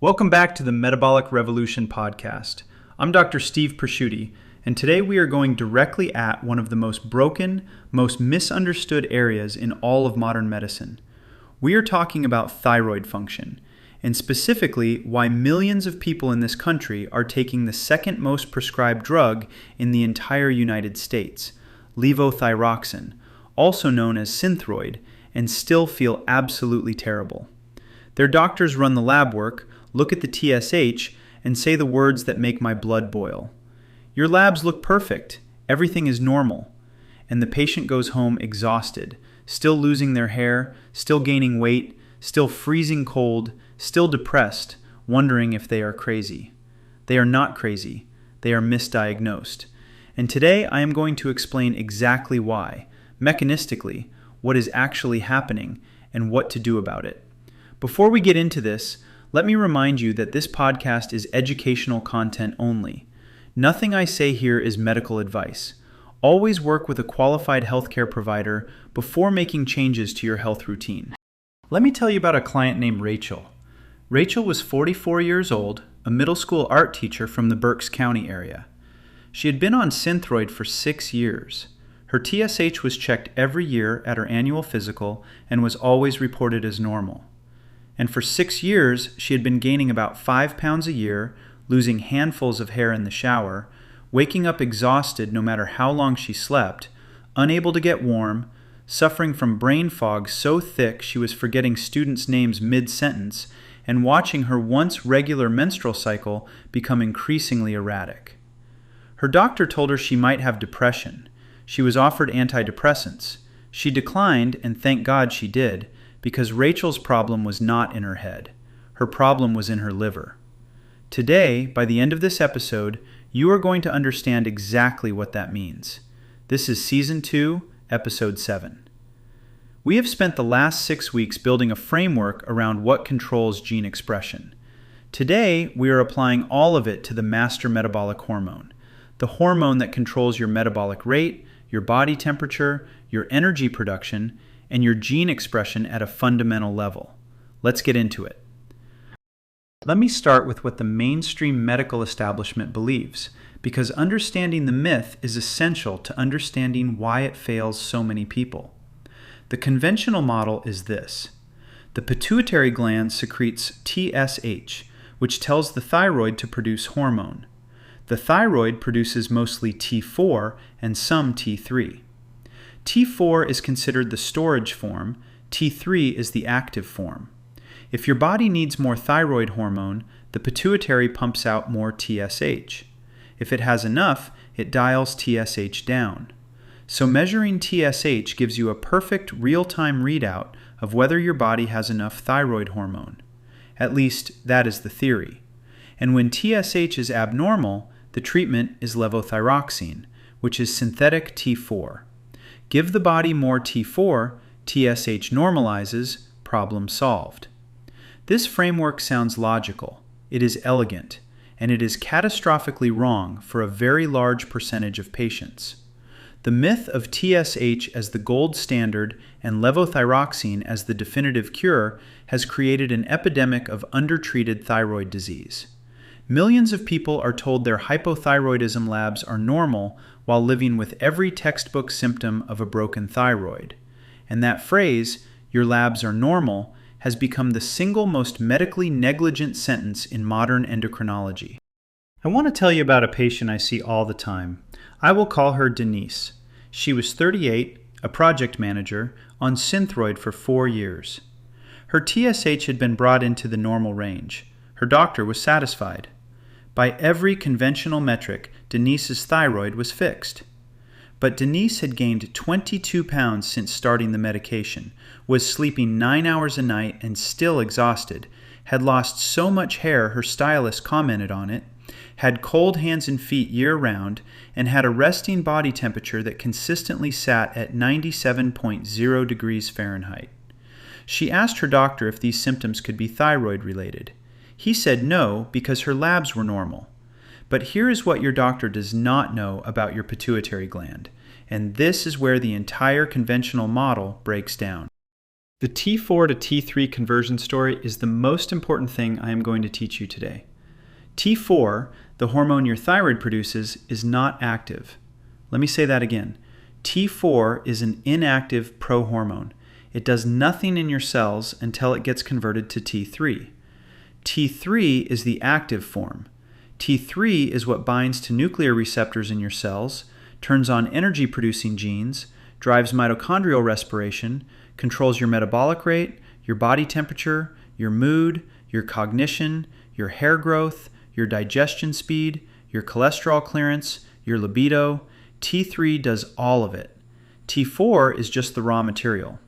Welcome back to the Metabolic Revolution podcast. I'm Dr. Steve Presciutti, and today we are going directly at one of the most broken, most misunderstood areas in all of modern medicine. We are talking about thyroid function, and specifically why millions of people in this country are taking the second most prescribed drug in the entire United States, levothyroxine, also known as Synthroid, and still feel absolutely terrible. Their doctors run the lab work, look at the TSH, and say the words that make my blood boil. Your labs look perfect. Everything is normal. And the patient goes home exhausted, still losing their hair, still gaining weight, still freezing cold, still depressed, wondering if they are crazy. They are not crazy. They are misdiagnosed. And today I am going to explain exactly why, mechanistically, what is actually happening, and what to do about it. Before we get into this, let me remind you that this podcast is educational content only. Nothing I say here is medical advice. Always work with a qualified healthcare provider before making changes to your health routine. Let me tell you about a client named Rachel. Rachel was 44 years old, a middle school art teacher from the Berks County area. She had been on Synthroid for 6 years. Her TSH was checked every year at her annual physical and was always reported as normal. And for 6 years, she had been gaining about 5 pounds a year, losing handfuls of hair in the shower, waking up exhausted no matter how long she slept, unable to get warm, suffering from brain fog so thick she was forgetting students' names mid-sentence, and watching her once regular menstrual cycle become increasingly erratic. Her doctor told her she might have depression. She was offered antidepressants. She declined, and thank God she did, because Rachel's problem was not in her head. Her problem was in her liver. Today, by the end of this episode, you are going to understand exactly what that means. This is Season 2, Episode 7. We have spent the last 6 weeks building a framework around what controls gene expression. Today, we are applying all of it to the master metabolic hormone, the hormone that controls your metabolic rate, your body temperature, your energy production, and your gene expression at a fundamental level. Let's get into it. Let me start with what the mainstream medical establishment believes, because understanding the myth is essential to understanding why it fails so many people. The conventional model is this. The pituitary gland secretes TSH, which tells the thyroid to produce hormone. The thyroid produces mostly T4 and some T3. T4 is considered the storage form, T3 is the active form. If your body needs more thyroid hormone, the pituitary pumps out more TSH. If it has enough, it dials TSH down. So measuring TSH gives you a perfect real-time readout of whether your body has enough thyroid hormone. At least, that is the theory. And when TSH is abnormal, the treatment is levothyroxine, which is synthetic T4. Give the body more T4, TSH normalizes, problem solved. This framework sounds logical, it is elegant, and it is catastrophically wrong for a very large percentage of patients. The myth of TSH as the gold standard and levothyroxine as the definitive cure has created an epidemic of undertreated thyroid disease. Millions of people are told their hypothyroidism labs are normal while living with every textbook symptom of a broken thyroid. And that phrase, your labs are normal, has become the single most medically negligent sentence in modern endocrinology. I want to tell you about a patient I see all the time. I will call her Denise. She was 38, a project manager, on Synthroid for 4 years. Her TSH had been brought into the normal range. Her doctor was satisfied. By every conventional metric, Denise's thyroid was fixed. But Denise had gained 22 pounds since starting the medication, was sleeping 9 hours a night and still exhausted, had lost so much hair her stylist commented on it, had cold hands and feet year-round, and had a resting body temperature that consistently sat at 97.0 degrees Fahrenheit. She asked her doctor if these symptoms could be thyroid-related. He said no because her labs were normal. But here is what your doctor does not know about your pituitary gland, and this is where the entire conventional model breaks down. The T4 to T3 conversion story is the most important thing I am going to teach you today. T4, the hormone your thyroid produces, is not active. Let me say that again. T4 is an inactive prohormone. It does nothing in your cells until it gets converted to T3. T3 is the active form. T3 is what binds to nuclear receptors in your cells, turns on energy-producing genes, drives mitochondrial respiration, controls your metabolic rate, your body temperature, your mood, your cognition, your hair growth, your digestion speed, your cholesterol clearance, your libido. T3 does all of it. T4 is just the raw material.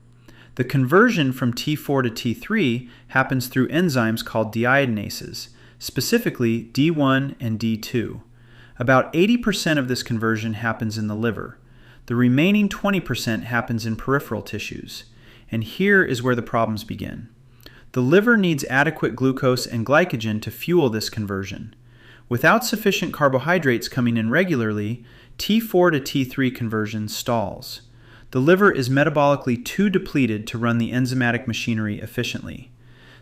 The conversion from T4 to T3 happens through enzymes called deiodinases, specifically D1 and D2. About 80% of this conversion happens in the liver. The remaining 20% happens in peripheral tissues. And here is where the problems begin. The liver needs adequate glucose and glycogen to fuel this conversion. Without sufficient carbohydrates coming in regularly, T4 to T3 conversion stalls. The liver is metabolically too depleted to run the enzymatic machinery efficiently.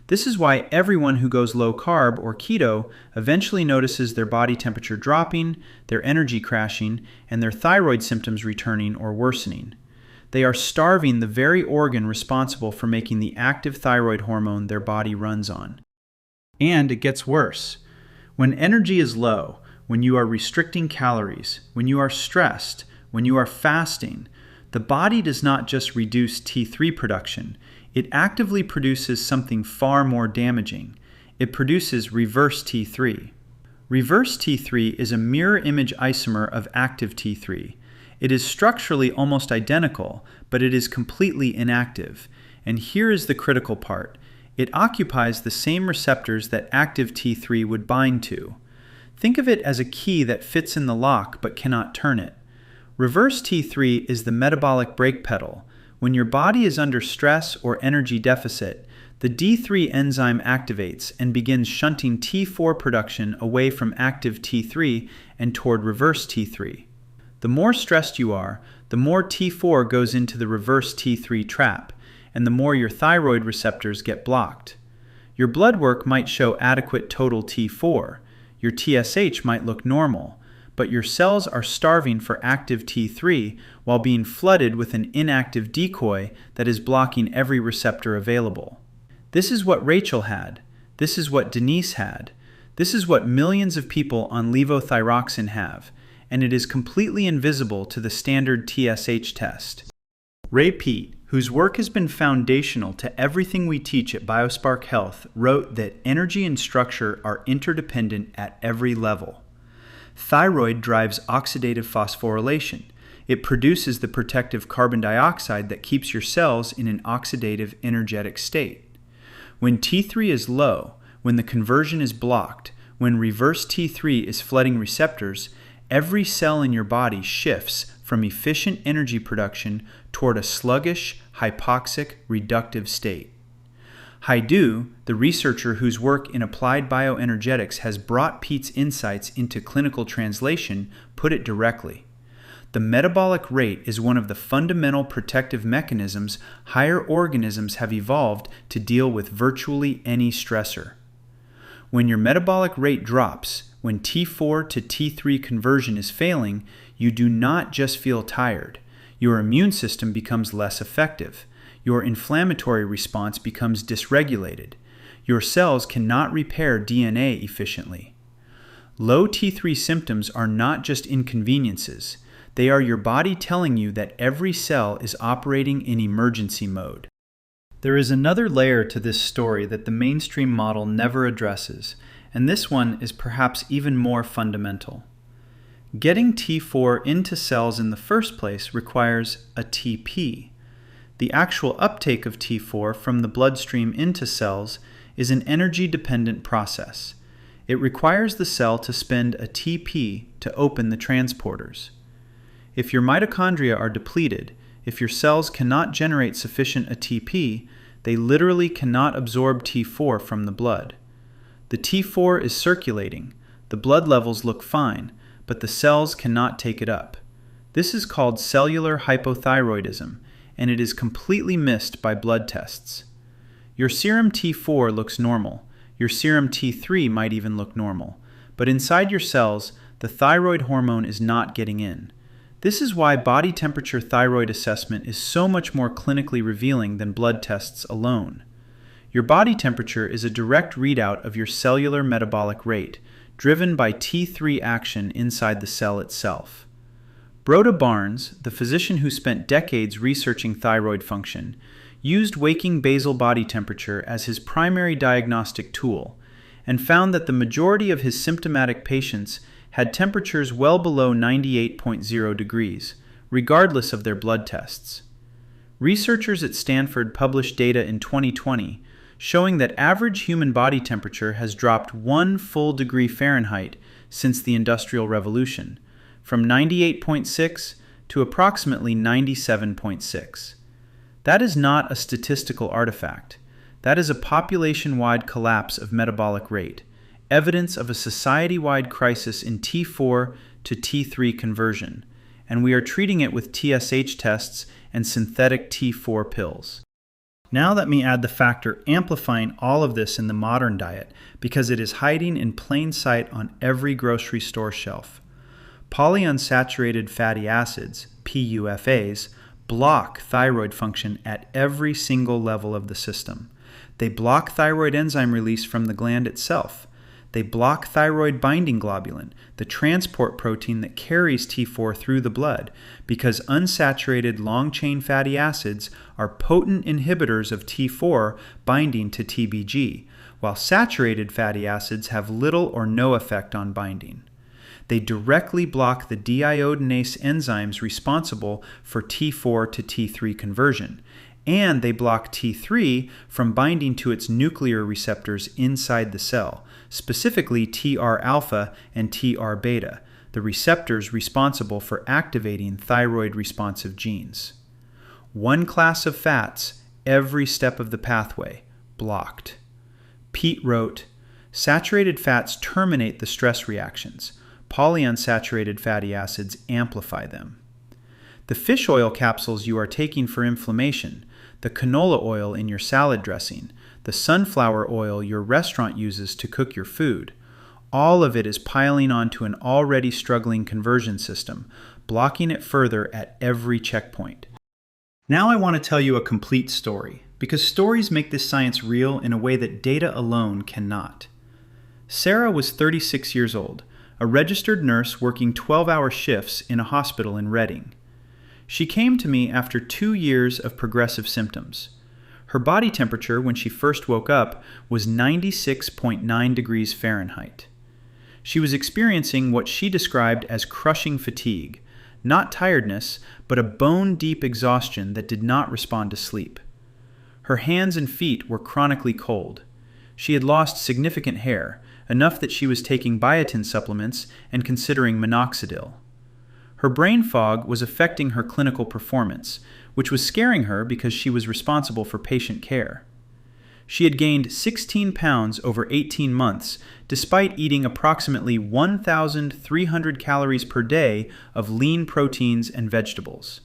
This is why everyone who goes low carb or keto eventually notices their body temperature dropping, their energy crashing, and their thyroid symptoms returning or worsening. They are starving the very organ responsible for making the active thyroid hormone their body runs on. And it gets worse. When energy is low, when you are restricting calories, when you are stressed, when you are fasting, the body does not just reduce T3 production, it actively produces something far more damaging. It produces reverse T3. Reverse T3 is a mirror image isomer of active T3. It is structurally almost identical, but it is completely inactive. And here is the critical part. It occupies the same receptors that active T3 would bind to. Think of it as a key that fits in the lock but cannot turn it. Reverse T3 is the metabolic brake pedal. When your body is under stress or energy deficit, the D3 enzyme activates and begins shunting T4 production away from active T3 and toward reverse T3. The more stressed you are, the more T4 goes into the reverse T3 trap, and the more your thyroid receptors get blocked. Your blood work might show adequate total T4. Your TSH might look normal, but your cells are starving for active T3 while being flooded with an inactive decoy that is blocking every receptor available. This is what Rachel had. This is what Denise had. This is what millions of people on levothyroxine have, and it is completely invisible to the standard TSH test. Ray Peat, whose work has been foundational to everything we teach at BioSpark Health, wrote that energy and structure are interdependent at every level. Thyroid drives oxidative phosphorylation. It produces the protective carbon dioxide that keeps your cells in an oxidative energetic state. When T3 is low, when the conversion is blocked, when reverse T3 is flooding receptors, every cell in your body shifts from efficient energy production toward a sluggish, hypoxic, reductive state. Haidu, the researcher whose work in applied bioenergetics has brought Peat's insights into clinical translation, put it directly. The metabolic rate is one of the fundamental protective mechanisms higher organisms have evolved to deal with virtually any stressor. When your metabolic rate drops, when T4 to T3 conversion is failing, you do not just feel tired. Your immune system becomes less effective. Your inflammatory response becomes dysregulated. Your cells cannot repair DNA efficiently. Low T3 symptoms are not just inconveniences. They are your body telling you that every cell is operating in emergency mode. There is another layer to this story that the mainstream model never addresses, and this one is perhaps even more fundamental. Getting T4 into cells in the first place requires a TP. The actual uptake of T4 from the bloodstream into cells is an energy-dependent process. It requires the cell to spend a TP to open the transporters. If your mitochondria are depleted, if your cells cannot generate sufficient ATP, they literally cannot absorb T4 from the blood. The T4 is circulating, the blood levels look fine, but the cells cannot take it up. This is called cellular hypothyroidism, and it is completely missed by blood tests. Your serum T4 looks normal. Your serum T3 might even look normal. But inside your cells, the thyroid hormone is not getting in. This is why body temperature thyroid assessment is so much more clinically revealing than blood tests alone. Your body temperature is a direct readout of your cellular metabolic rate, driven by T3 action inside the cell itself. Broda Barnes, the physician who spent decades researching thyroid function, used waking basal body temperature as his primary diagnostic tool, and found that the majority of his symptomatic patients had temperatures well below 98.0 degrees, regardless of their blood tests. Researchers at Stanford published data in 2020 showing that average human body temperature has dropped 1 full degree Fahrenheit since the Industrial Revolution, from 98.6 to approximately 97.6. That is not a statistical artifact. That is a population-wide collapse of metabolic rate, evidence of a society-wide crisis in T4 to T3 conversion, and we are treating it with TSH tests and synthetic T4 pills. Now let me add the factor amplifying all of this in the modern diet, because it is hiding in plain sight on every grocery store shelf. Polyunsaturated fatty acids, PUFAs, block thyroid function at every single level of the system. They block thyroid enzyme release from the gland itself. They block thyroid binding globulin, the transport protein that carries T4 through the blood, because unsaturated long-chain fatty acids are potent inhibitors of T4 binding to TBG, while saturated fatty acids have little or no effect on binding. They directly block the deiodinase enzymes responsible for T4 to T3 conversion, and they block T3 from binding to its nuclear receptors inside the cell, specifically TR-alpha and TR-beta, the receptors responsible for activating thyroid-responsive genes. One class of fats, every step of the pathway, blocked. Peat wrote, "Saturated fats terminate the stress reactions. Polyunsaturated fatty acids amplify them." The fish oil capsules you are taking for inflammation, the canola oil in your salad dressing, the sunflower oil your restaurant uses to cook your food, all of it is piling onto an already struggling conversion system, blocking it further at every checkpoint. Now I want to tell you a complete story, because stories make this science real in a way that data alone cannot. Sarah was 36 years old, a registered nurse working 12-hour shifts in a hospital in Reading. She came to me after 2 years of progressive symptoms. Her body temperature when she first woke up was 96.9 degrees Fahrenheit. She was experiencing what she described as crushing fatigue, not tiredness, but a bone-deep exhaustion that did not respond to sleep. Her hands and feet were chronically cold. She had lost significant hair, enough that she was taking biotin supplements and considering minoxidil. Her brain fog was affecting her clinical performance, which was scaring her because she was responsible for patient care. She had gained 16 pounds over 18 months, despite eating approximately 1,300 calories per day of lean proteins and vegetables.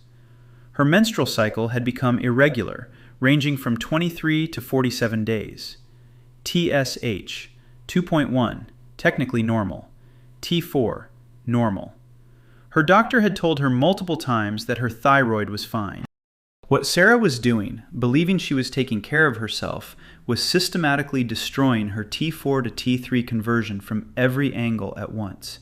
Her menstrual cycle had become irregular, ranging from 23 to 47 days. TSH, 2.1, technically normal. T4, normal. Her doctor had told her multiple times that her thyroid was fine. What Sarah was doing, believing she was taking care of herself, was systematically destroying her T4 to T3 conversion from every angle at once.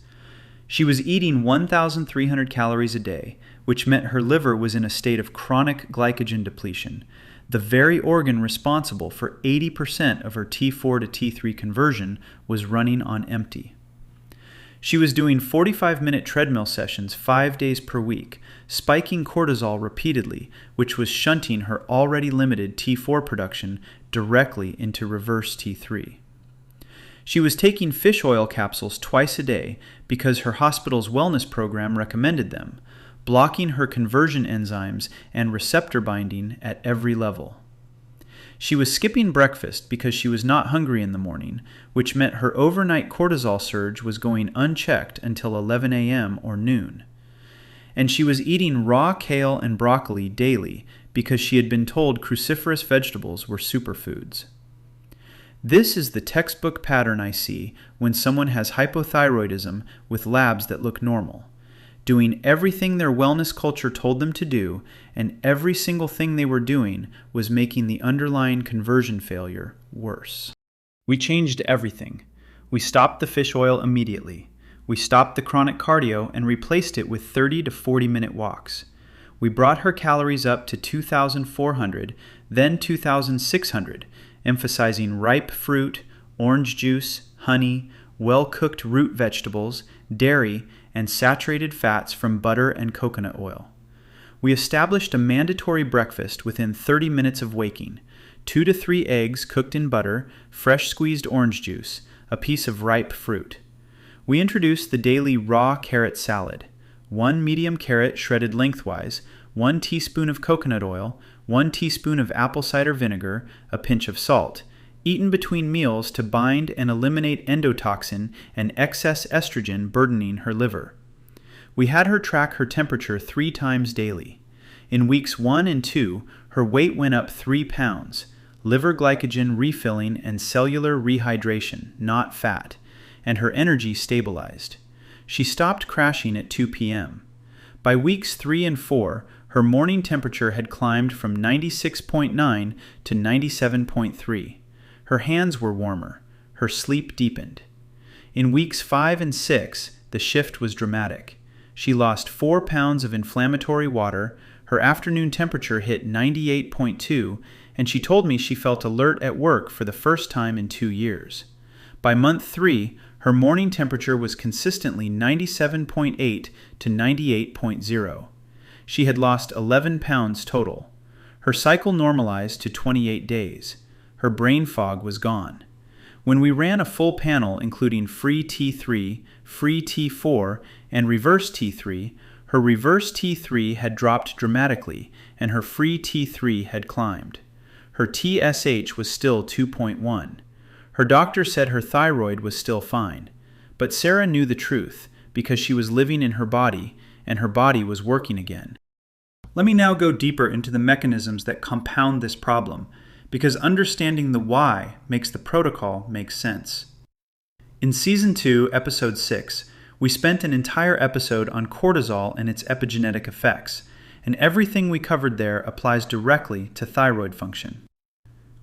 She was eating 1,300 calories a day, which meant her liver was in a state of chronic glycogen depletion, the very organ responsible for 80% of her T4 to T3 conversion was running on empty. She was doing 45-minute treadmill sessions 5 days per week, spiking cortisol repeatedly, which was shunting her already limited T4 production directly into reverse T3. She was taking fish oil capsules twice a day because her hospital's wellness program recommended them, blocking her conversion enzymes and receptor binding at every level. She was skipping breakfast because she was not hungry in the morning, which meant her overnight cortisol surge was going unchecked until 11 a.m. or noon. And she was eating raw kale and broccoli daily because she had been told cruciferous vegetables were superfoods. This is the textbook pattern I see when someone has hypothyroidism with labs that look normal, doing everything their wellness culture told them to do, and every single thing they were doing was making the underlying conversion failure worse. We changed everything. We stopped the fish oil immediately. We stopped the chronic cardio and replaced it with 30 to 40-minute walks. We brought her calories up to 2,400, then 2,600, emphasizing ripe fruit, orange juice, honey, well-cooked root vegetables, dairy, and saturated fats from butter and coconut oil. We established a mandatory breakfast within 30 minutes of waking, 2 to 3 eggs cooked in butter, fresh squeezed orange juice, a piece of ripe fruit. We introduced the daily raw carrot salad, 1 medium carrot shredded lengthwise, 1 teaspoon of coconut oil, 1 teaspoon of apple cider vinegar, a pinch of salt, eaten between meals to bind and eliminate endotoxin and excess estrogen burdening her liver. We had her track her temperature 3 times daily. In weeks 1 and 2, her weight went up 3 pounds, liver glycogen refilling and cellular rehydration, not fat, and her energy stabilized. She stopped crashing at 2 p.m. By weeks 3 and 4, her morning temperature had climbed from 96.9 to 97.3. Her hands were warmer. Her sleep deepened. In weeks 5 and 6, the shift was dramatic. She lost 4 pounds of inflammatory water, her afternoon temperature hit 98.2, and she told me she felt alert at work for the first time in 2 years. By month 3, her morning temperature was consistently 97.8 to 98.0. She had lost 11 pounds total. Her cycle normalized to 28 days. Her brain fog was gone. When we ran a full panel including free T3, free T4, and reverse T3, her reverse T3 had dropped dramatically and her free T3 had climbed. Her TSH was still 2.1. Her doctor said her thyroid was still fine. But Sarah knew the truth because she was living in her body and her body was working again. Let me now go deeper into the mechanisms that compound this problem, because understanding the why makes the protocol make sense. In Season 2, Episode 6, we spent an entire episode on cortisol and its epigenetic effects, and everything we covered there applies directly to thyroid function.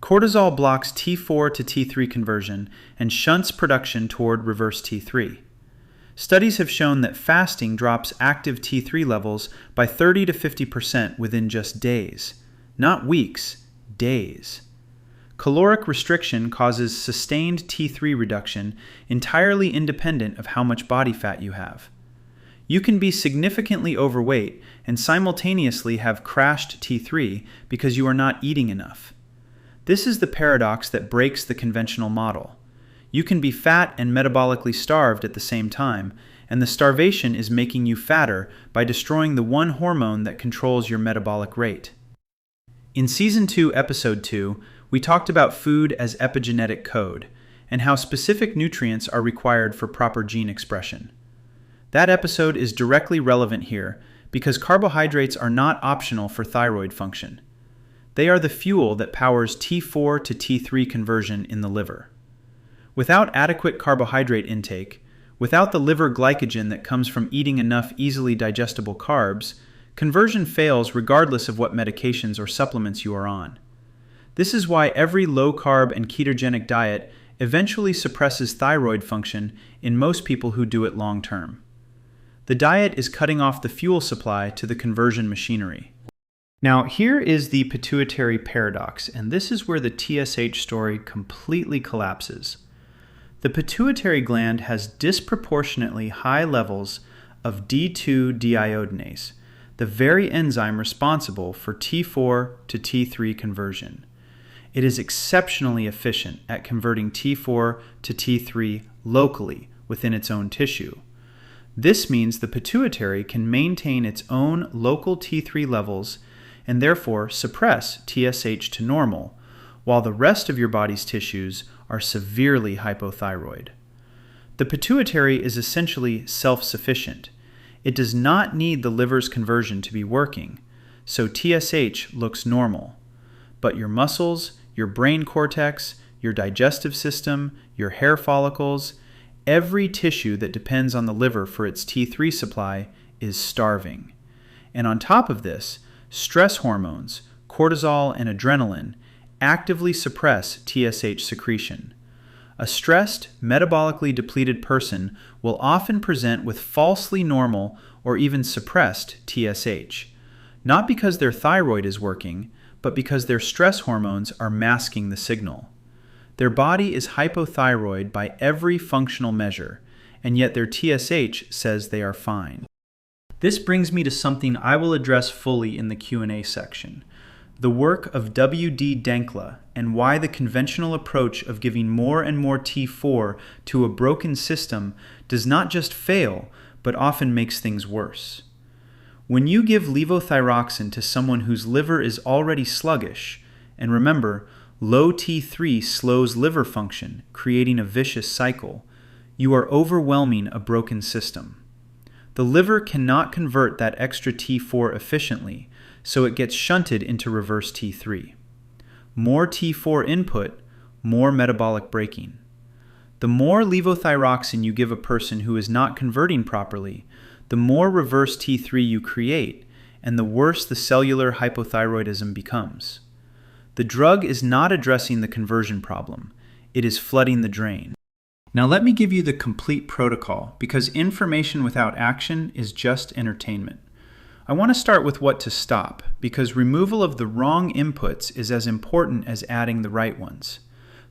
Cortisol blocks T4 to T3 conversion and shunts production toward reverse T3. Studies have shown that fasting drops active T3 levels by 30 to 50% within just days, not weeks, days. Caloric restriction causes sustained T3 reduction entirely independent of how much body fat you have. You can be significantly overweight and simultaneously have crashed T3 because you are not eating enough. This is the paradox that breaks the conventional model. You can be fat and metabolically starved at the same time, and the starvation is making you fatter by destroying the one hormone that controls your metabolic rate. In Season 2, Episode 2, we talked about food as epigenetic code, and how specific nutrients are required for proper gene expression. That episode is directly relevant here because carbohydrates are not optional for thyroid function. They are the fuel that powers T4 to T3 conversion in the liver. Without adequate carbohydrate intake, without the liver glycogen that comes from eating enough easily digestible carbs, conversion fails regardless of what medications or supplements you are on. This is why every low-carb and ketogenic diet eventually suppresses thyroid function in most people who do it long-term. The diet is cutting off the fuel supply to the conversion machinery. Now, here is the pituitary paradox, and this is where the TSH story completely collapses. The pituitary gland has disproportionately high levels of D2 deiodinase, the very enzyme responsible for T4 to T3 conversion. It is exceptionally efficient at converting T4 to T3 locally within its own tissue. This means the pituitary can maintain its own local T3 levels and therefore suppress TSH to normal, while the rest of your body's tissues are severely hypothyroid. The pituitary is essentially self-sufficient. It does not need the liver's conversion to be working. so TSH looks normal. But your muscles, your brain cortex, your digestive system, your hair follicles, every tissue that depends on the liver for its T3 supply is starving. And on top of this, stress hormones, cortisol and adrenaline, actively suppress TSH secretion. A stressed, metabolically depleted person will often present with falsely normal or even suppressed TSH, not because their thyroid is working, but because their stress hormones are masking the signal. Their body is hypothyroid by every functional measure, and yet their TSH says they are fine. This brings me to something I will address fully in the Q&A section. The work of W.D. Denkla and why the conventional approach of giving more and more T4 to a broken system does not just fail, but often makes things worse. When you give levothyroxine to someone whose liver is already sluggish, and remember, low T3 slows liver function, creating a vicious cycle, you are overwhelming a broken system. The liver cannot convert that extra T4 efficiently, so it gets shunted into reverse T3. More T4 input, more metabolic braking. The more levothyroxine you give a person who is not converting properly, the more reverse T3 you create, and the worse the cellular hypothyroidism becomes. The drug is not addressing the conversion problem. It is flooding the drain. Now let me give you the complete protocol, because information without action is just entertainment. I want to start with what to stop, because removal of the wrong inputs is as important as adding the right ones.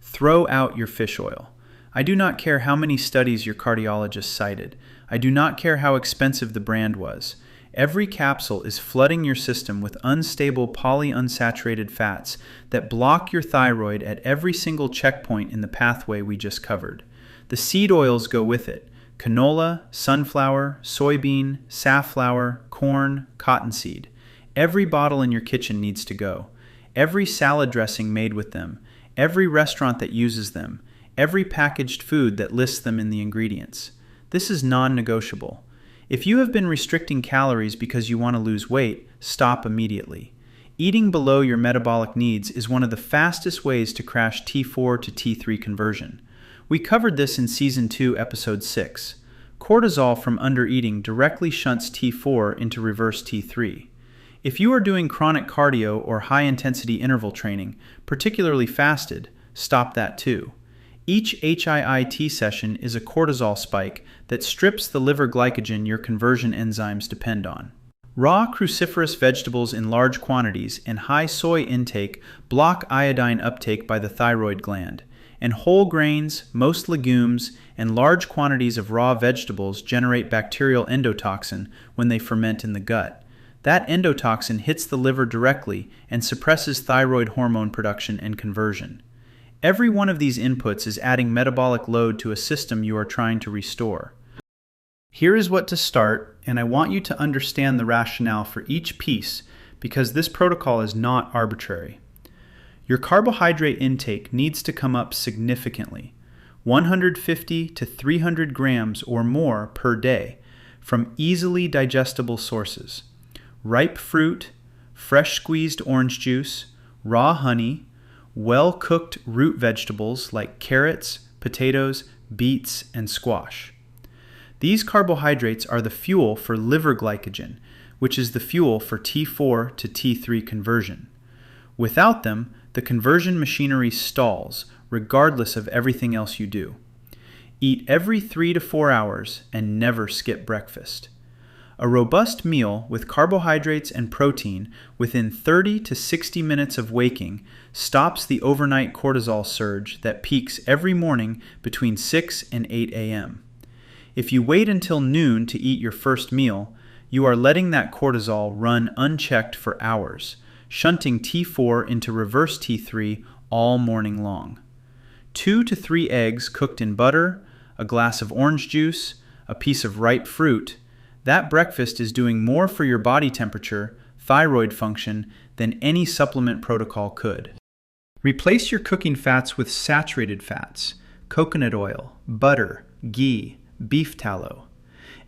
Throw out your fish oil. I do not care how many studies your cardiologist cited. I do not care how expensive the brand was. Every capsule is flooding your system with unstable polyunsaturated fats that block your thyroid at every single checkpoint in the pathway we just covered. The seed oils go with it. Canola, sunflower, soybean, safflower, corn, cottonseed. Every bottle in your kitchen needs to go. Every salad dressing made with them. Every restaurant that uses them. Every packaged food that lists them in the ingredients. This is non-negotiable. If you have been restricting calories because you want to lose weight, stop immediately. Eating below your metabolic needs is one of the fastest ways to crash T4 to T3 conversion. We covered this in Season 2, Episode 6. Cortisol from undereating directly shunts T4 into reverse T3. If you are doing chronic cardio or high-intensity interval training, particularly fasted, stop that too. Each HIIT session is a cortisol spike that strips the liver glycogen your conversion enzymes depend on. Raw cruciferous vegetables in large quantities and high soy intake block iodine uptake by the thyroid gland, and whole grains, most legumes, and large quantities of raw vegetables generate bacterial endotoxin when they ferment in the gut. That endotoxin hits the liver directly and suppresses thyroid hormone production and conversion. Every one of these inputs is adding metabolic load to a system you are trying to restore. Here is what to start, and I want you to understand the rationale for each piece because this protocol is not arbitrary. Your carbohydrate intake needs to come up significantly, 150 to 300 grams or more per day, from easily digestible sources. Ripe fruit, fresh squeezed orange juice, raw honey, well-cooked root vegetables like carrots, potatoes, beets, and squash. These carbohydrates are the fuel for liver glycogen, which is the fuel for T4 to T3 conversion. Without them, the conversion machinery stalls, regardless of everything else you do. Eat every 3 to 4 hours and never skip breakfast. A robust meal with carbohydrates and protein within 30 to 60 minutes of waking stops the overnight cortisol surge that peaks every morning between 6 and 8 a.m. If you wait until noon to eat your first meal, you are letting that cortisol run unchecked for hours, shunting T4 into reverse T3 all morning long. 2 to 3 eggs cooked in butter, a glass of orange juice, a piece of ripe fruit. That breakfast is doing more for your body temperature, thyroid function, than any supplement protocol could. Replace your cooking fats with saturated fats, coconut oil, butter, ghee, beef tallow.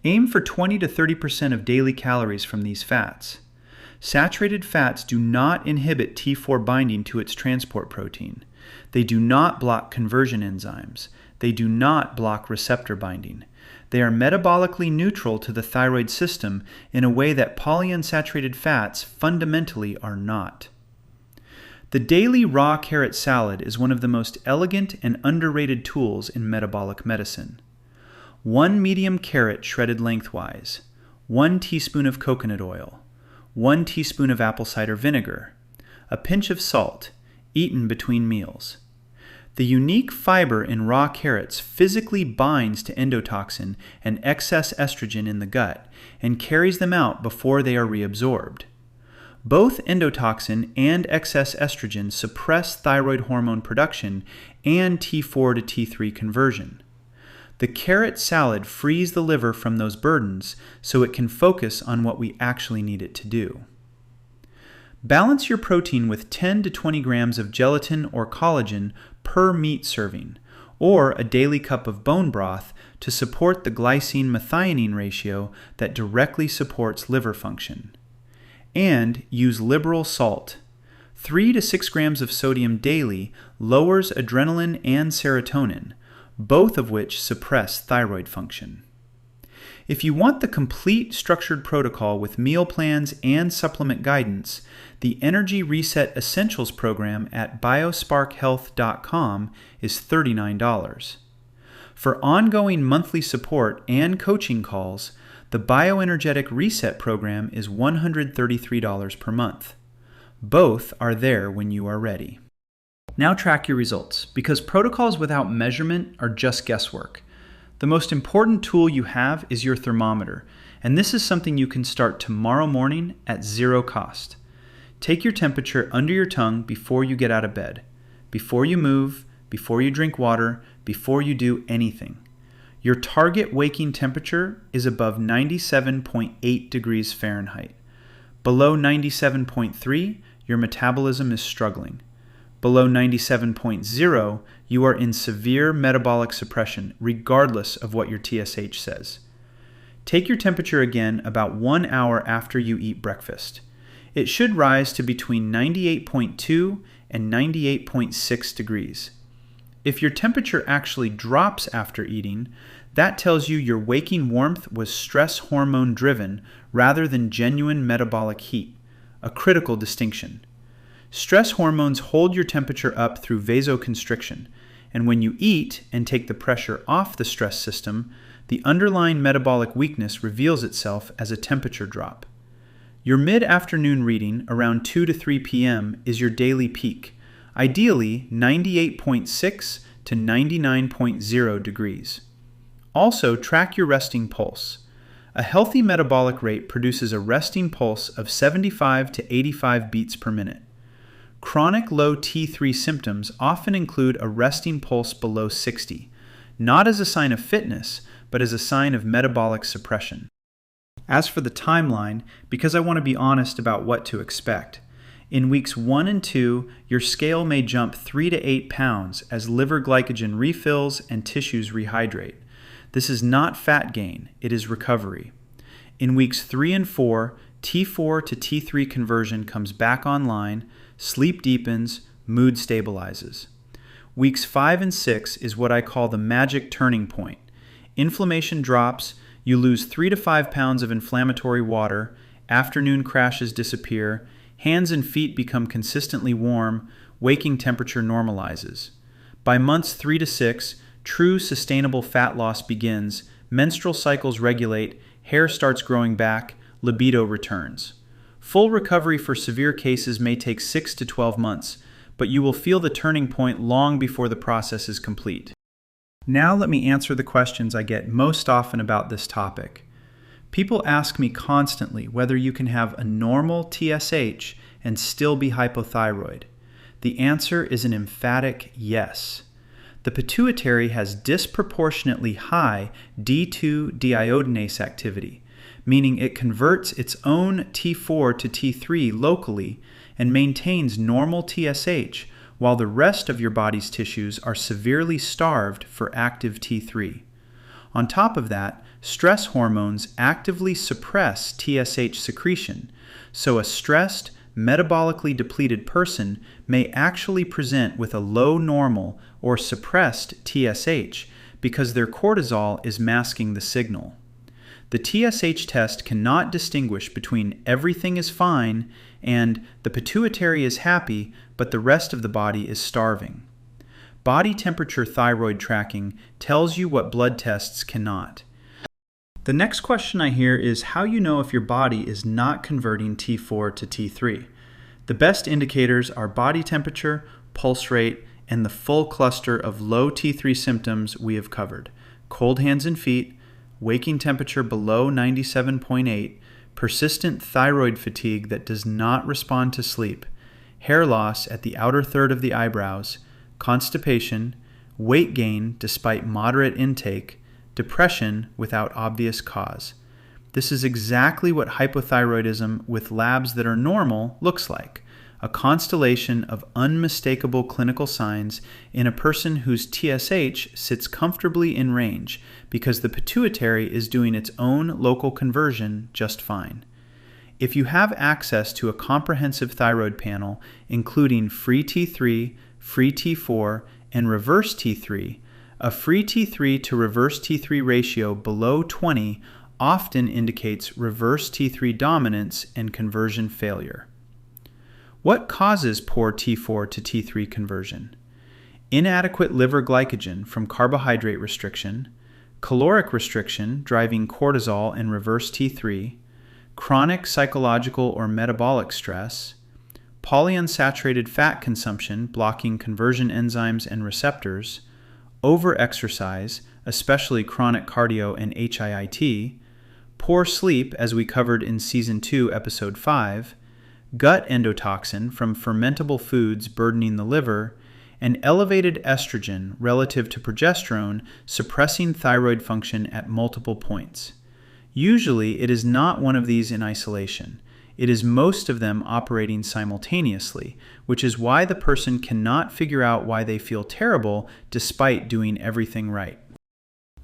Aim for 20 to 30% of daily calories from these fats. Saturated fats do not inhibit T4 binding to its transport protein. They do not block conversion enzymes. They do not block receptor binding. They are metabolically neutral to the thyroid system in a way that polyunsaturated fats fundamentally are not. The daily raw carrot salad is one of the most elegant and underrated tools in metabolic medicine. 1 medium carrot shredded lengthwise, 1 teaspoon of coconut oil, 1 teaspoon of apple cider vinegar, a pinch of salt, eaten between meals. The unique fiber in raw carrots physically binds to endotoxin and excess estrogen in the gut and carries them out before they are reabsorbed. Both endotoxin and excess estrogen suppress thyroid hormone production and T4 to T3 conversion. The carrot salad frees the liver from those burdens so it can focus on what we actually need it to do. Balance your protein with 10 to 20 grams of gelatin or collagen per meat serving, or a daily cup of bone broth to support the glycine-methionine ratio that directly supports liver function. And use liberal salt. 3 to 6 grams of sodium daily lowers adrenaline and serotonin, both of which suppress thyroid function. If you want the complete structured protocol with meal plans and supplement guidance, the Energy Reset Essentials program at biosparkhealth.com is $39. For ongoing monthly support and coaching calls, the Bioenergetic Reset program is $133 per month. Both are there when you are ready. Now track your results, because protocols without measurement are just guesswork. The most important tool you have is your thermometer, and this is something you can start tomorrow morning at zero cost. Take your temperature under your tongue before you get out of bed, before you move, before you drink water, before you do anything. Your target waking temperature is above 97.8 degrees Fahrenheit. Below 97.3, your metabolism is struggling. Below 97.0, you are in severe metabolic suppression, regardless of what your TSH says. Take your temperature again about 1 hour after you eat breakfast. It should rise to between 98.2 and 98.6 degrees. If your temperature actually drops after eating, that tells you your waking warmth was stress hormone driven rather than genuine metabolic heat, a critical distinction. Stress hormones hold your temperature up through vasoconstriction, and when you eat and take the pressure off the stress system, the underlying metabolic weakness reveals itself as a temperature drop. Your mid-afternoon reading around 2 to 3 p.m. is your daily peak, ideally 98.6 to 99.0 degrees. Also, track your resting pulse. A healthy metabolic rate produces a resting pulse of 75 to 85 beats per minute. Chronic low T3 symptoms often include a resting pulse below 60, not as a sign of fitness, but as a sign of metabolic suppression. As for the timeline, because I want to be honest about what to expect, in weeks 1 and 2, your scale may jump 3 to 8 pounds as liver glycogen refills and tissues rehydrate. This is not fat gain, it is recovery. In weeks 3 and 4, T4 to T3 conversion comes back online, sleep deepens, mood stabilizes. Weeks 5 and 6 is what I call the magic turning point. Inflammation drops, you lose 3 to 5 pounds of inflammatory water, afternoon crashes disappear, hands and feet become consistently warm, waking temperature normalizes. By months 3 to 6, true sustainable fat loss begins, menstrual cycles regulate, hair starts growing back, libido returns. Full recovery for severe cases may take 6 to 12 months, but you will feel the turning point long before the process is complete. Now let me answer the questions I get most often about this topic. People ask me constantly whether you can have a normal TSH and still be hypothyroid. The answer is an emphatic yes. The pituitary has disproportionately high D2 deiodinase activity, meaning it converts its own T4 to T3 locally and maintains normal TSH while the rest of your body's tissues are severely starved for active T3. On top of that, stress hormones actively suppress TSH secretion, so a stressed, metabolically depleted person may actually present with a low normal or suppressed TSH because their cortisol is masking the signal. The TSH test cannot distinguish between everything is fine and the pituitary is happy, but the rest of the body is starving. Body temperature thyroid tracking tells you what blood tests cannot. The next question I hear is how you know if your body is not converting T4 to T3. The best indicators are body temperature, pulse rate, and the full cluster of low T3 symptoms we have covered: cold hands and feet, waking temperature below 97.8, persistent thyroid fatigue that does not respond to sleep, hair loss at the outer third of the eyebrows, constipation, weight gain despite moderate intake, depression without obvious cause. This is exactly what hypothyroidism with labs that are normal looks like: a constellation of unmistakable clinical signs in a person whose TSH sits comfortably in range because the pituitary is doing its own local conversion just fine. If you have access to a comprehensive thyroid panel, including free T3, free T4, and reverse T3, a free T3 to reverse T3 ratio below 20 often indicates reverse T3 dominance and conversion failure. What causes poor T4 to T3 conversion? Inadequate liver glycogen from carbohydrate restriction, caloric restriction driving cortisol and reverse T3, chronic psychological or metabolic stress, polyunsaturated fat consumption blocking conversion enzymes and receptors, overexercise, especially chronic cardio and HIIT, poor sleep as we covered in Season 2, Episode 5, gut endotoxin from fermentable foods burdening the liver, and elevated estrogen relative to progesterone suppressing thyroid function at multiple points. Usually, it is not one of these in isolation. It is most of them operating simultaneously, which is why the person cannot figure out why they feel terrible despite doing everything right.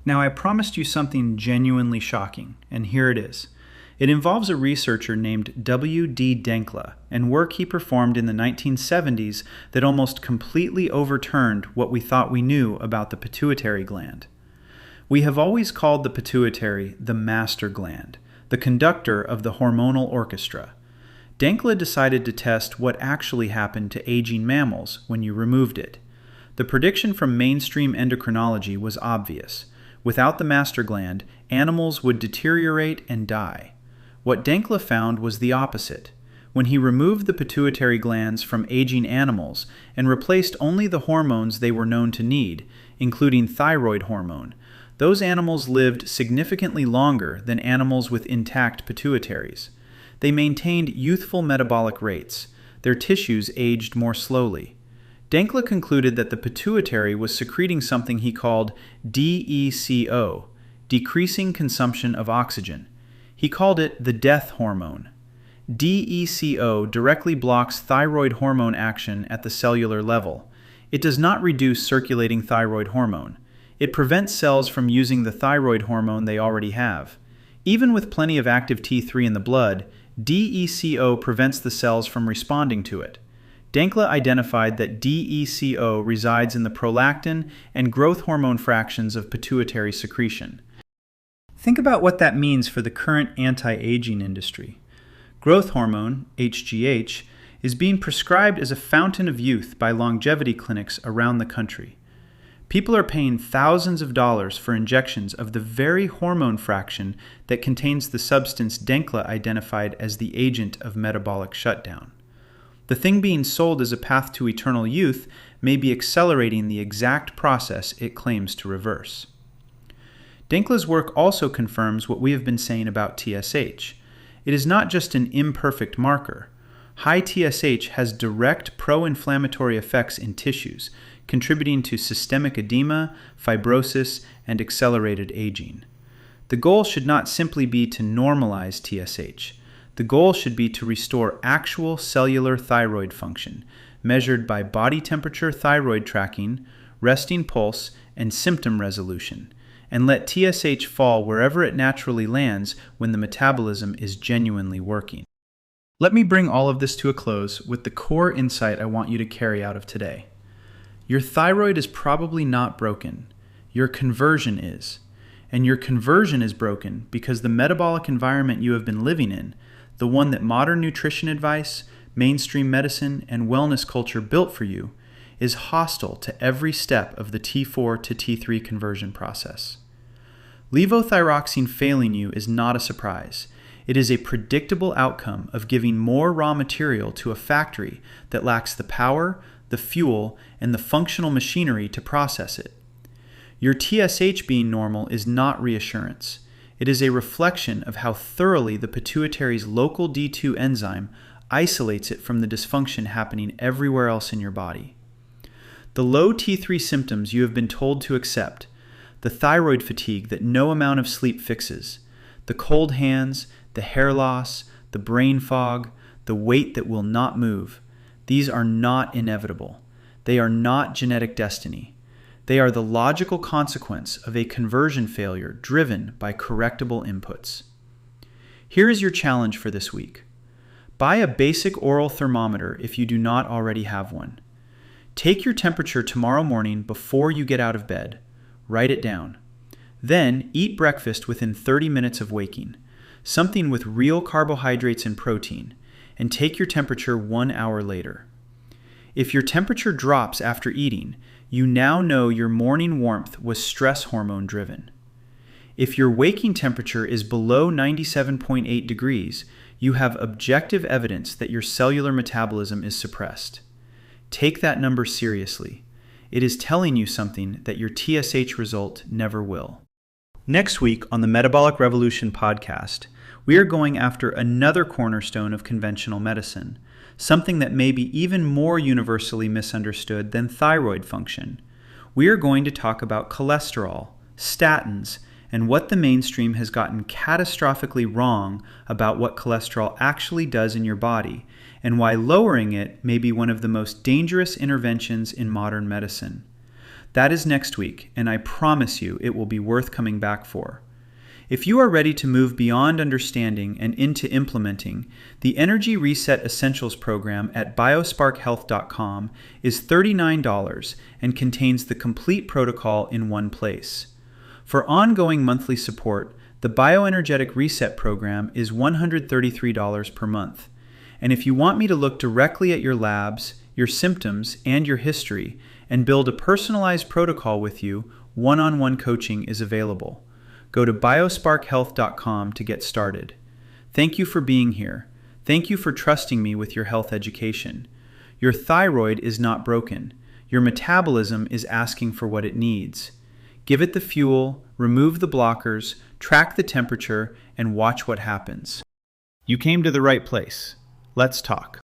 Now, I promised you something genuinely shocking, and here it is. It involves a researcher named W.D. Denkla and work he performed in the 1970s that almost completely overturned what we thought we knew about the pituitary gland. We have always called the pituitary the master gland, the conductor of the hormonal orchestra. Denkla decided to test what actually happened to aging mammals when you removed it. The prediction from mainstream endocrinology was obvious. Without the master gland, animals would deteriorate and die. What Denkla found was the opposite. When he removed the pituitary glands from aging animals and replaced only the hormones they were known to need, including thyroid hormone, those animals lived significantly longer than animals with intact pituitaries. They maintained youthful metabolic rates. Their tissues aged more slowly. Denkla concluded that the pituitary was secreting something he called DECO, decreasing consumption of oxygen. He called it the death hormone. DECO directly blocks thyroid hormone action at the cellular level. It does not reduce circulating thyroid hormone. It prevents cells from using the thyroid hormone they already have. Even with plenty of active T3 in the blood, DECO prevents the cells from responding to it. Denkla identified that DECO resides in the prolactin and growth hormone fractions of pituitary secretion. Think about what that means for the current anti-aging industry. Growth hormone, HGH, is being prescribed as a fountain of youth by longevity clinics around the country. People are paying thousands of dollars for injections of the very hormone fraction that contains the substance Denkla identified as the agent of metabolic shutdown. The thing being sold as a path to eternal youth may be accelerating the exact process it claims to reverse. Denkla's work also confirms what we have been saying about TSH. It is not just an imperfect marker. High TSH has direct pro-inflammatory effects in tissues, contributing to systemic edema, fibrosis, and accelerated aging. The goal should not simply be to normalize TSH. The goal should be to restore actual cellular thyroid function, measured by body temperature thyroid tracking, resting pulse, and symptom resolution, and let TSH fall wherever it naturally lands when the metabolism is genuinely working. Let me bring all of this to a close with the core insight I want you to carry out of today. Your thyroid is probably not broken. Your conversion is. And your conversion is broken because the metabolic environment you have been living in, the one that modern nutrition advice, mainstream medicine, and wellness culture built for you, is hostile to every step of the T4 to T3 conversion process. Levothyroxine failing you is not a surprise. It is a predictable outcome of giving more raw material to a factory that lacks the power, the fuel, and the functional machinery to process it. Your TSH being normal is not reassurance. It is a reflection of how thoroughly the pituitary's local D2 enzyme isolates it from the dysfunction happening everywhere else in your body. The low T3 symptoms you have been told to accept, the thyroid fatigue that no amount of sleep fixes, the cold hands, the hair loss, the brain fog, the weight that will not move, these are not inevitable. They are not genetic destiny. They are the logical consequence of a conversion failure driven by correctable inputs. Here is your challenge for this week. Buy a basic oral thermometer if you do not already have one. Take your temperature tomorrow morning before you get out of bed. Write it down. Then eat breakfast within 30 minutes of waking, something with real carbohydrates and protein, and take your temperature 1 hour later. If your temperature drops after eating, you now know your morning warmth was stress hormone driven. If your waking temperature is below 97.8 degrees, you have objective evidence that your cellular metabolism is suppressed. Take that number seriously. It is telling you something that your TSH result never will. Next week on the Metabolic Revolution podcast, we are going after another cornerstone of conventional medicine, something that may be even more universally misunderstood than thyroid function. We are going to talk about cholesterol, statins, and what the mainstream has gotten catastrophically wrong about what cholesterol actually does in your body, and why lowering it may be one of the most dangerous interventions in modern medicine. That is next week, and I promise you it will be worth coming back for. If you are ready to move beyond understanding and into implementing, the Energy Reset Essentials program at biosparkhealth.com is $39 and contains the complete protocol in one place. For ongoing monthly support, the Bioenergetic Reset program is $133 per month. And if you want me to look directly at your labs, your symptoms, and your history, and build a personalized protocol with you, one-on-one coaching is available. Go to biosparkhealth.com to get started. Thank you for being here. Thank you for trusting me with your health education. Your thyroid is not broken. Your metabolism is asking for what it needs. Give it the fuel, remove the blockers, track the temperature, and watch what happens. You came to the right place. Let's talk.